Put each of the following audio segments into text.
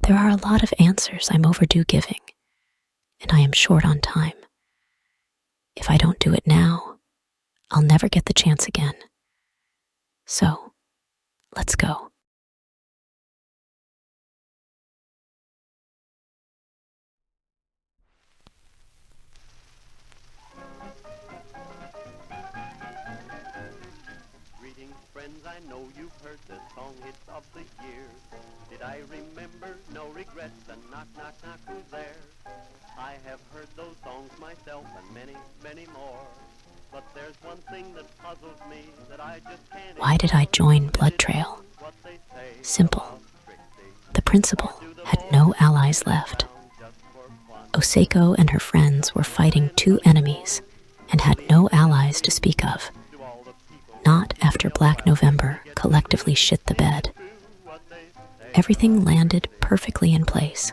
There are a lot of answers I'm overdue giving, and I am short on time. If I don't do it now, I'll never get the chance again. So, let's go. Greetings, friends, I know you've heard the song hits of the year. Did I remember? No regrets, and knock, knock, knock, who's there? I have heard those songs myself and many, many more. But there's one thing that puzzles me that I just can't. Why did I join Blood Trail? Simple. The principal had no allies left. Oseko and her friends were fighting two enemies and had no allies to speak of. Not after Black November collectively shit the bed. Everything landed perfectly in place.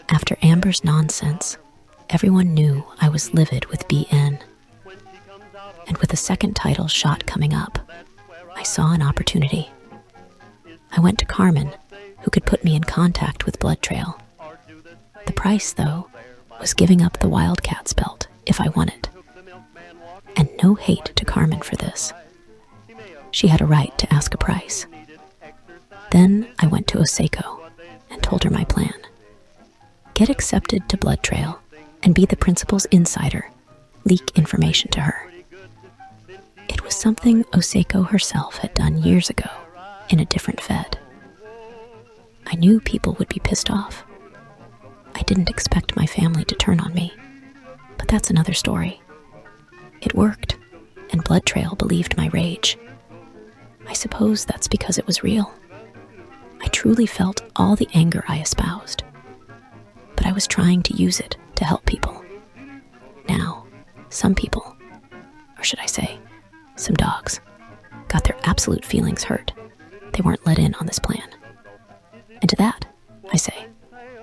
After Amber's nonsense, everyone knew I was livid with BN. And with a second title shot coming up, I saw an opportunity. I went to Carmen, who could put me in contact with Blood Trail. The price, though, was giving up the Wildcats belt if I won it. And no hate to Carmen for this. She had a right to ask a price. Then I went to Oseko and told her my plan. Get accepted to Blood Trail and be the principal's insider, leak information to her. It was something Oseko herself had done years ago in a different Fed. I knew people would be pissed off. I didn't expect my family to turn on me, but that's another story. It worked, and Blood Trail believed my rage. I suppose that's because it was real. I truly felt all the anger I espoused, but I was trying to use it to help people. Now, some people, or should I say, some dogs, got their absolute feelings hurt. They weren't let in on this plan. And to that, I say,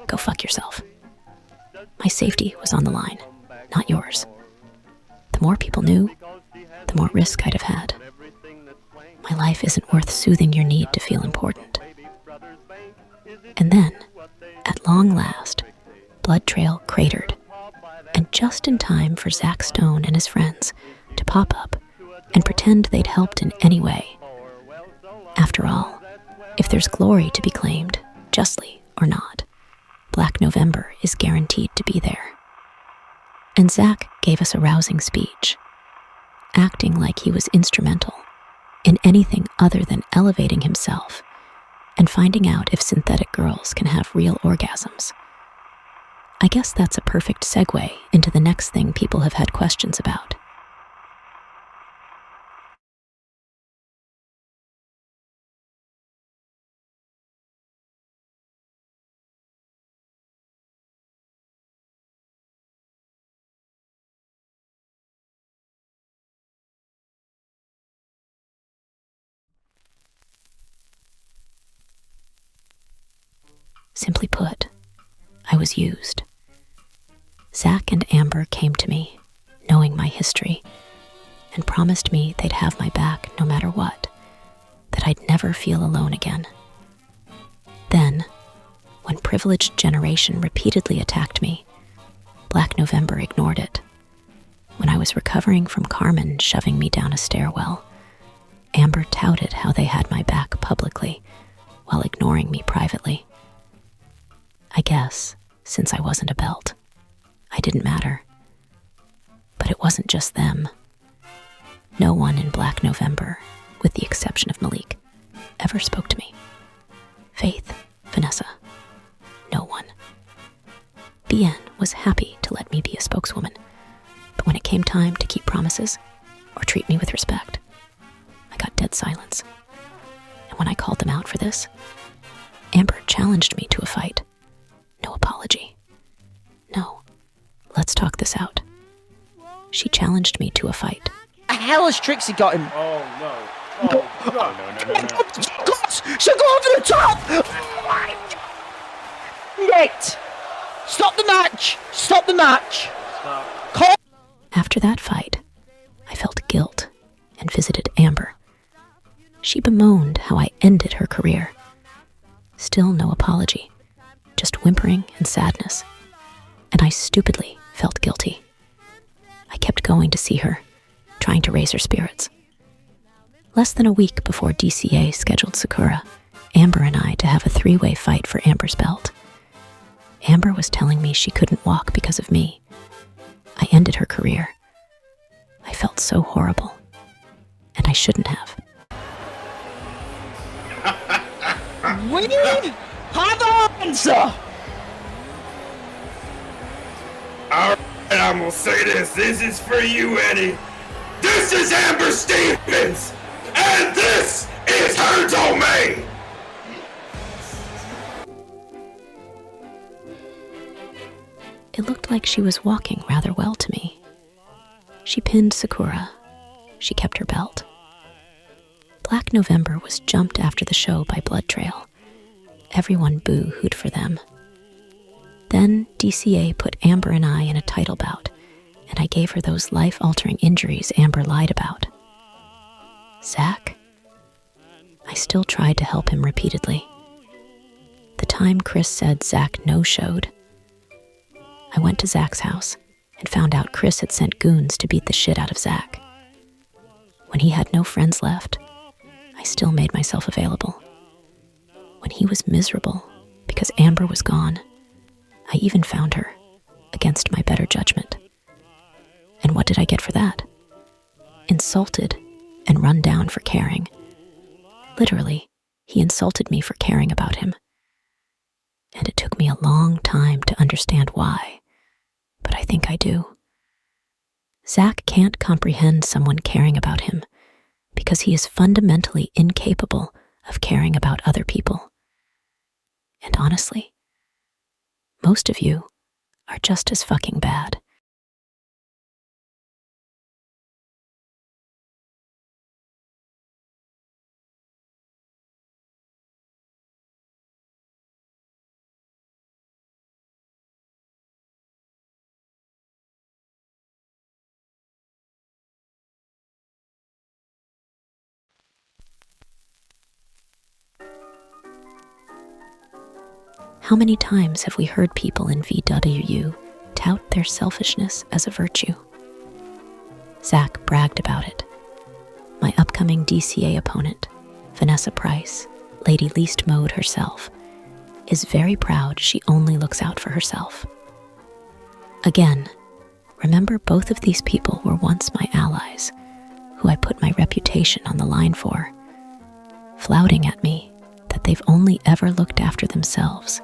go fuck yourself. My safety was on the line, not yours. The more people knew, the more risk I'd have had. My life isn't worth soothing your need to feel important. And then, at long last, Blood Trail cratered, and just in time for Zach Stone and his friends to pop up and pretend they'd helped in any way. After all, if there's glory to be claimed, justly or not, Black November is guaranteed to be there. And Zach gave us a rousing speech, acting like he was instrumental in anything other than elevating himself and finding out if synthetic girls can have real orgasms. I guess that's a perfect segue into the next thing people have had questions about. Simply put, I was used. Zach and Amber came to me, knowing my history, and promised me they'd have my back no matter what, that I'd never feel alone again. Then, when privileged generation repeatedly attacked me, Black November ignored it. When I was recovering from Carmen shoving me down a stairwell, Amber touted how they had my back publicly, while ignoring me privately. I guess, since I wasn't a belt, I didn't matter. But it wasn't just them. No one in Black November, with the exception of Malik, ever spoke to me. Faith, Vanessa, no one. BN was happy to let me be a spokeswoman, but when it came time to keep promises or treat me with respect, I got dead silence. And when I called them out for this, Amber challenged me to a fight. No apology. No, let's talk this out. She challenged me to a fight. The hell has Trixie got him? Oh no. Oh no. She'll go over the top! Nate! Stop the match! Stop the match! Stop. Call. After that fight, I felt guilt and visited Amber. She bemoaned how I ended her career. Still no apology. stupidly felt guilty. I kept going to see her, trying to raise her spirits. Less than a week before DCA scheduled Sakura, Amber and I to have a three-way fight for Amber's belt. Amber was telling me she couldn't walk because of me. I ended her career. I felt so horrible, and I shouldn't have. We have an answer! Alright, I'm gonna say this. This is for you, Eddie. This is Amber Stevens! And this is her domain! It looked like she was walking rather well to me. She pinned Sakura. She kept her belt. Black November was jumped after the show by Blood Trail. Everyone boo-hooed for them. Then DCA put Amber and I in a title bout, and I gave her those life-altering injuries Amber lied about. Zach? I still tried to help him repeatedly. The time Chris said Zach no-showed, I went to Zach's house and found out Chris had sent goons to beat the shit out of Zach. When he had no friends left, I still made myself available. When he was miserable because Amber was gone, I even found her, against my better judgment. And what did I get for that? Insulted and run down for caring. Literally, he insulted me for caring about him. And it took me a long time to understand why, but I think I do. Zach can't comprehend someone caring about him because he is fundamentally incapable of caring about other people. And honestly, most of you are just as fucking bad. How many times have we heard people in VWU tout their selfishness as a virtue? Zach bragged about it. My upcoming DCA opponent, Vanessa Price, Lady Least Mode herself, is very proud she only looks out for herself. Again, remember both of these people were once my allies, who I put my reputation on the line for, flouting at me that they've only ever looked after themselves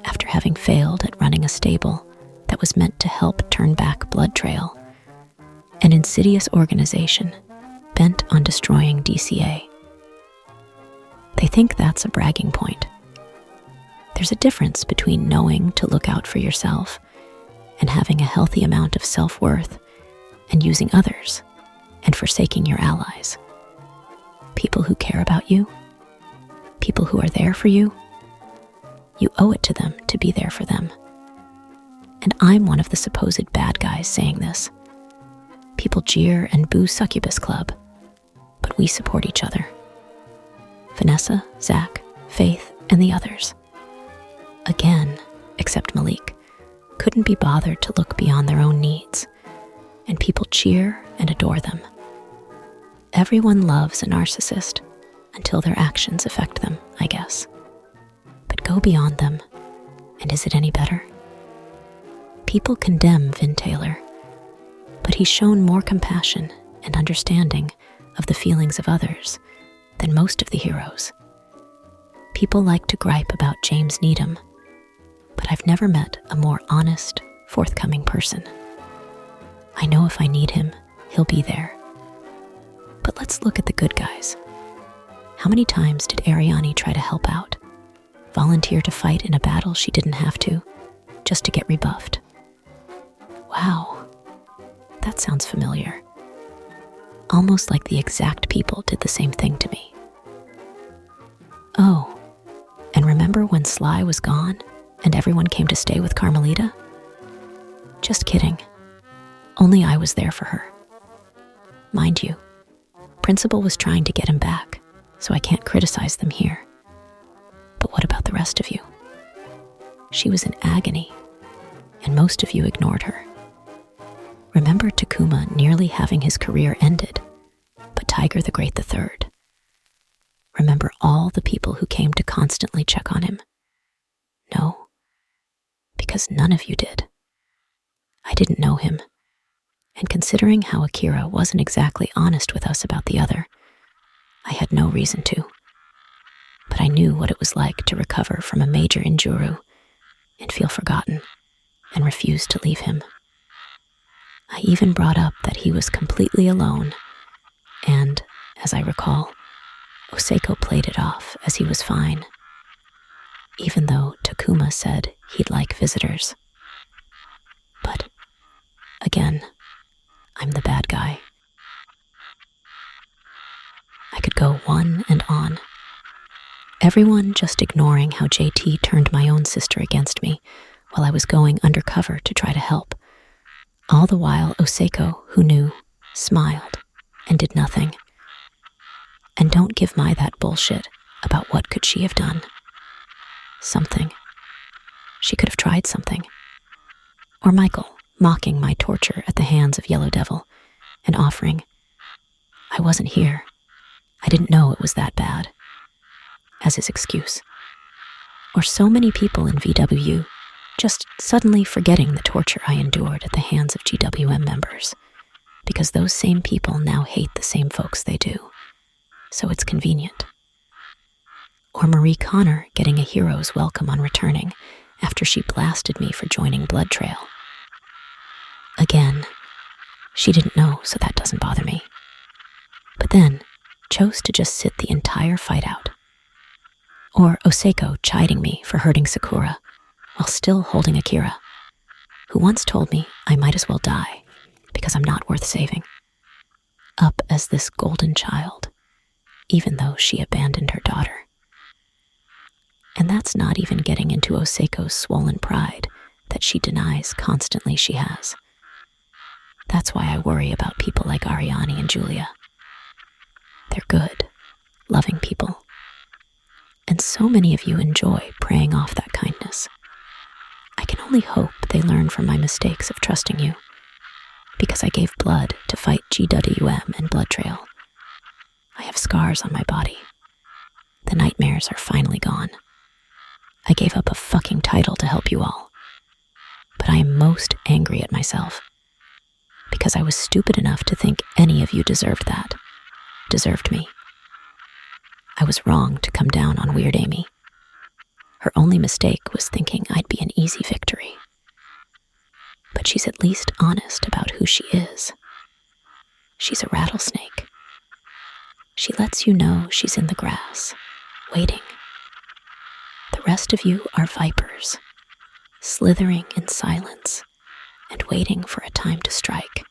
after having failed at running a stable that was meant to help turn back Blood Trail, an insidious organization bent on destroying DCA. They think that's a bragging point. There's a difference between knowing to look out for yourself and having a healthy amount of self-worth and using others and forsaking your allies. People who care about you, people who are there for you, you owe it to them to be there for them. And I'm one of the supposed bad guys saying this. People jeer and boo Succubus Club, but we support each other. Vanessa, Zach, Faith, and the others. Again, except Malik, couldn't be bothered to look beyond their own needs, and people cheer and adore them. Everyone loves a narcissist until their actions affect them, I guess. But go beyond them, and is it any better? People condemn Vin Taylor, but he's shown more compassion and understanding of the feelings of others than most of the heroes. People like to gripe about James Needham, but I've never met a more honest, forthcoming person. I know if I need him, he'll be there. But let's look at the good guys. How many times did Ariane try to help out? Volunteer to fight in a battle she didn't have to, just to get rebuffed? Wow, that sounds familiar. Almost like the exact people did the same thing to me. Oh, and remember when Sly was gone and everyone came to stay with Carmelita? Just kidding. Only I was there for her. Mind you, Principal was trying to get him back, so I can't criticize them here. But what about the rest of you? She was in agony. and most of you ignored her. Remember Takuma nearly having his career ended, but Tiger the Great III. Remember all the people who came to constantly check on him. No, because none of you did. I didn't know him, and considering how Akira wasn't exactly honest with us about the other, I had no reason to. But I knew what it was like to recover from a major injuru and feel forgotten and refuse to leave him. I even brought up that he was completely alone, and, as I recall, Oseko played it off as he was fine, even though Takuma said he'd like visitors. But, again, I'm the bad guy. I could go on and on. Everyone just ignoring how JT turned my own sister against me while I was going undercover to try to help. All the while, Oseko, who knew, smiled and did nothing. And don't give Mai that bullshit about what could she have done. Something. She could have tried something. Or Michael, mocking my torture at the hands of Yellow Devil and offering, I wasn't here. I didn't know it was that bad, as his excuse. Or so many people in VWU just suddenly forgetting the torture I endured at the hands of GWM members, because those same people now hate the same folks they do, so it's convenient. Or Marie Connor getting a hero's welcome on returning after she blasted me for joining Blood Trail. Again, she didn't know, so that doesn't bother me. But then, chose to just sit the entire fight out. Or Oseko chiding me for hurting Sakura while still holding Akira, who once told me I might as well die because I'm not worth saving. Up as this golden child, even though she abandoned her daughter. And that's not even getting into Oseko's swollen pride that she denies constantly she has. That's why I worry about people like Ariane and Julia. They're good, loving people. And so many of you enjoy preying off that kindness. I can only hope they learn from my mistakes of trusting you, because I gave blood to fight GWM and Blood Trail. I have scars on my body. The nightmares are finally gone. I gave up a fucking title to help you all. But I am most angry at myself, because I was stupid enough to think any of you deserved that, deserved me. I was wrong to come down on Weird Amy. Her only mistake was thinking I'd be an easy victory. But she's at least honest about who she is. She's a rattlesnake. She lets you know she's in the grass, waiting. The rest of you are vipers, slithering in silence and waiting for a time to strike.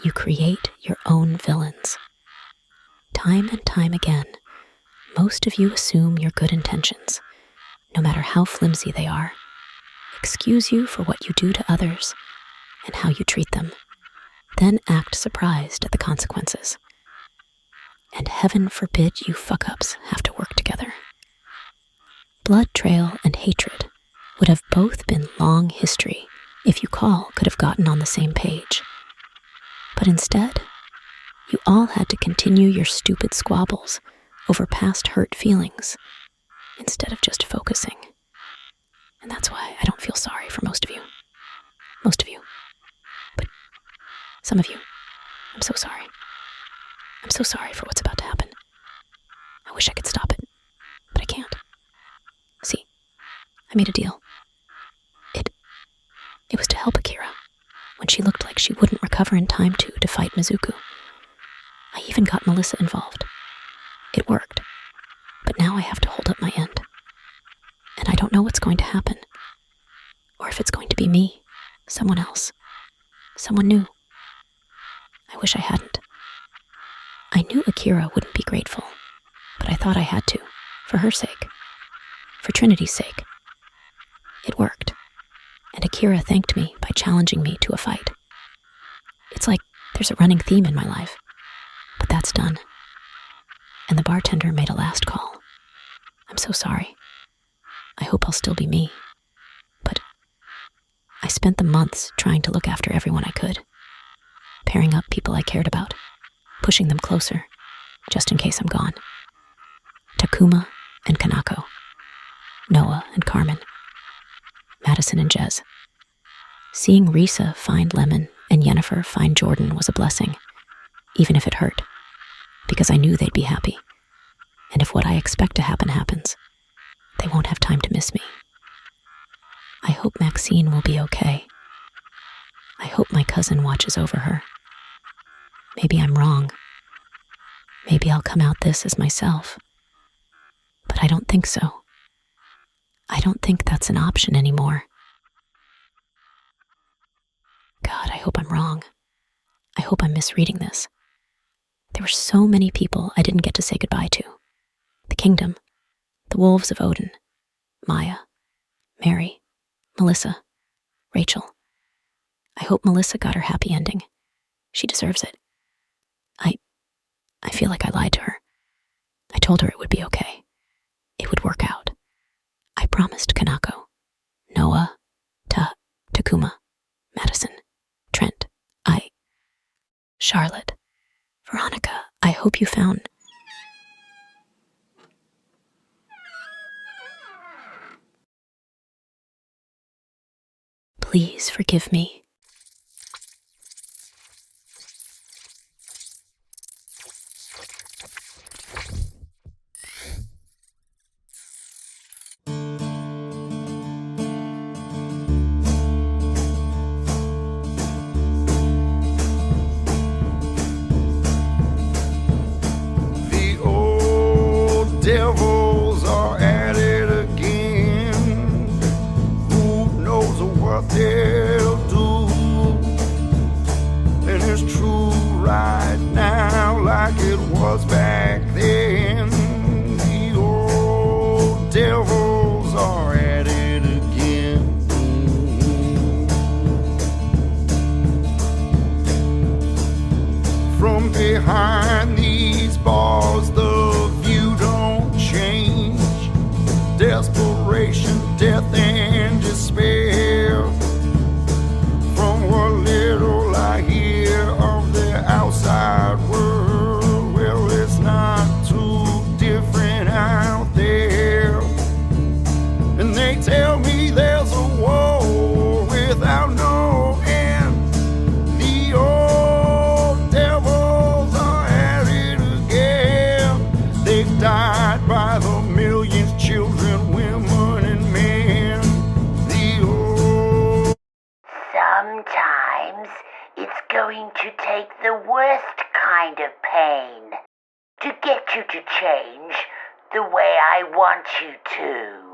You create your own villains. Time and time again, most of you assume your good intentions, no matter how flimsy they are, excuse you for what you do to others and how you treat them, then act surprised at the consequences. And heaven forbid you fuck-ups have to work together. Blood Trail and hatred would have both been long history if you CAW could have gotten on the same page. But instead, you all had to continue your stupid squabbles over past hurt feelings instead of just focusing. And that's why I don't feel sorry for most of you. Most of you. But some of you, I'm so sorry. I'm so sorry for what's about to happen. I wish I could stop it, but I can't. See, I made a deal. It was to help Akira when she looked like she wouldn't recover in time to fight Mizuku. I even got Melissa involved. It worked, but now I have to hold up my end. And I don't know what's going to happen, or if it's going to be me, someone else, someone new. I wish I hadn't. I knew Akira wouldn't be grateful, but I thought I had to, for her sake, for Trinity's sake. It worked, and Akira thanked me by challenging me to a fight. It's like there's a running theme in my life, but that's done. And the bartender made a last call. I'm so sorry. I hope I'll still be me. But I spent the months trying to look after everyone I could, pairing up people I cared about, pushing them closer, just in case I'm gone. Takuma and Kanako, Noah and Carmen, Madison and Jez. Seeing Risa find Lemon and Yennefer find Jordan was a blessing, even if it hurt, because I knew they'd be happy. And if what I expect to happen happens, they won't have time to miss me. I hope Maxine will be okay. I hope my cousin watches over her. Maybe I'm wrong. Maybe I'll come out this as myself. But I don't think so. I don't think that's an option anymore. God, I hope I'm wrong. I hope I'm misreading this. There were so many people I didn't get to say goodbye to. The Kingdom, the Wolves of Odin, Maya, Mary, Melissa, Rachel. I hope Melissa got her happy ending. She deserves it. I feel like I lied to her. I told her it would be okay. It would work out. I promised Kanako, Noah, Takuma, Madison, Trent, Charlotte, Veronica, I hope you found... Please forgive me. The old devils are at it again. Who knows what they'll do? And it's true right now like it was back then. The old devils are at it again. From behind these bars, the view don't change. Desperation, death, and despair. From what little I hear of the outside world, well, it's not too different out there. And they tell me there's a war without no end. The old devils are at it again. They've died by the millions, children, women, and men. The old... Sometimes it's going to take the worst kind of pain to get you to change the way I want you to.